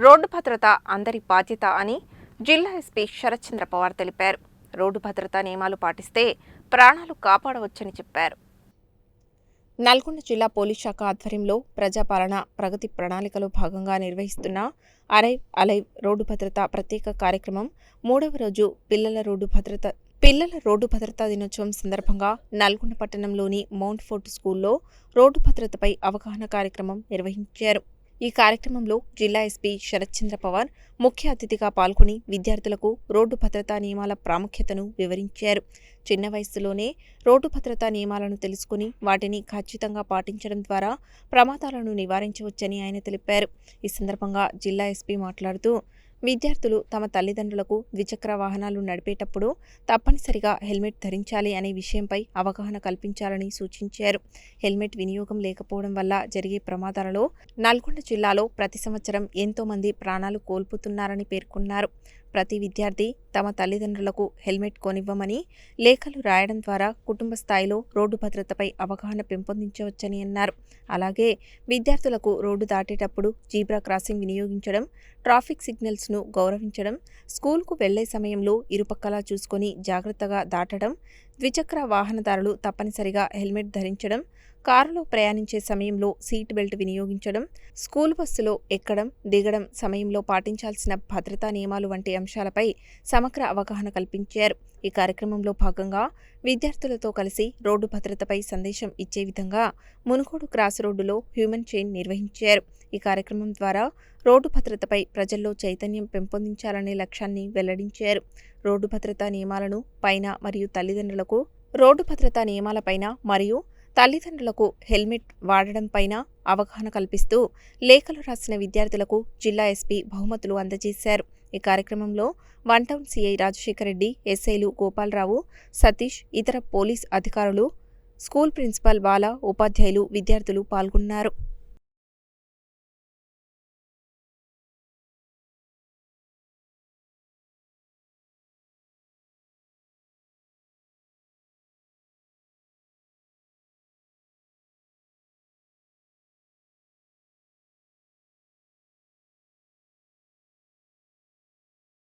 Road భద్రత అందరి బాధ్యత అని జిల్లా ఎస్పీ శరత్ చంద్ర పవార్ తెలిపారు. రోడ్డు భద్రతా నియమాలు పాటిస్తే ప్రాణాలు కాపాడవచ్చని చెప్పారు. నల్గొండ జిల్లా పోలీస్ శాఖ ఆధ్వర్యంలో ప్రజాపాలన ప్రగతి ప్రణాళికలో భాగంగా నిర్వహిస్తున్న అరైవ్ అలైవ్ రోడ్డు భద్రత ప్రత్యేక కార్యక్రమం 3వ రోజు పిల్లల రోడ్డు భద్రతా దినోత్సవం సందర్భంగా నల్గొండ పట్టణంలోని మౌంట్ ఫోర్ట్ స్కూల్లో రోడ్డు భద్రతపై అవగాహన కార్యక్రమం నిర్వహించారు. ఈ కార్యక్రమంలో జిల్లా ఎస్పీ శరత్ చంద్ర పవార్ ముఖ్య అతిథిగా పాల్గొని విద్యార్థులకు రోడ్డు భద్రతా నియమాల ప్రాముఖ్యతను వివరించారు. చిన్న వయస్సులోనే రోడ్డు భద్రతా నియమాలను తెలుసుకుని వాటిని ఖచ్చితంగా పాటించడం ద్వారా ప్రమాదాలను నివారించవచ్చని ఆయన తెలిపారు. ఈ సందర్భంగా జిల్లా ఎస్పీ మాట్లాడుతూ విద్యార్థులు తమ తల్లిదండ్రులకు ద్విచక్ర వాహనాలు నడిపేటప్పుడు తప్పనిసరిగా హెల్మెట్ ధరించాలి అనే విషయంపై అవగాహన కల్పించాలని సూచించారు. హెల్మెట్ వినియోగం లేకపోవడం వల్ల జరిగే ప్రమాదాలలో నల్గొండ జిల్లాలో ప్రతి సంవత్సరం ఎంతో మంది ప్రాణాలు కోల్పోతున్నారని పేర్కొన్నారు. ప్రతి విద్యార్థి తమ తల్లిదండ్రులకు హెల్మెట్ కొనివ్వమని లేఖలు రాయడం ద్వారా కుటుంబ స్థాయిలో రోడ్డు భద్రతపై అవగాహన పెంపొందించవచ్చని అన్నారు. అలాగే విద్యార్థులకు రోడ్డు దాటేటప్పుడు జీబ్రా క్రాసింగ్ వినియోగించడం, ట్రాఫిక్ సిగ్నల్స్ను గౌరవించడం, స్కూల్కు వెళ్లే సమయంలో ఇరుపక్కలా చూసుకొని జాగ్రత్తగా దాటడం, ద్విచక్ర వాహనదారులు తప్పనిసరిగా హెల్మెట్ ధరించడం, కారులో ప్రయాణించే సమయంలో సీట్ బెల్ట్ వినియోగించడం, స్కూల్ బస్సులో ఎక్కడం దిగడం సమయంలో పాటించాల్సిన భద్రతా నియమాలు వంటి అంశాలపై సమగ్ర అవగాహన కల్పించారు. ఈ కార్యక్రమంలో భాగంగా విద్యార్థులతో కలిసి రోడ్డు భద్రతపై సందేశం ఇచ్చే విధంగా మునుగోడు క్రాస్ రోడ్డులో హ్యూమన్ చైన్ నిర్వహించారు. ఈ కార్యక్రమం ద్వారా రోడ్డు భద్రతపై ప్రజల్లో చైతన్యం పెంపొందించాలనే లక్ష్యాన్ని వెల్లడించారు. రోడ్డు భద్రతా నియమాలను పైన మరియు తల్లిదండ్రులకు హెల్మెట్ వాడడం పైన అవగాహన కల్పిస్తూ లేఖలు రాసిన విద్యార్థులకు జిల్లా ఎస్పీ బహుమతులు అందజేశారు. ఈ కార్యక్రమంలో one town CI Rajasekhar Reddy, ఎస్ఐలు గోపాలరావు, సతీష్, ఇతర పోలీస్ అధికారులు, స్కూల్ ప్రిన్సిపాల్ బాల, ఉపాధ్యాయులు, విద్యార్థులు పాల్గొన్నారు.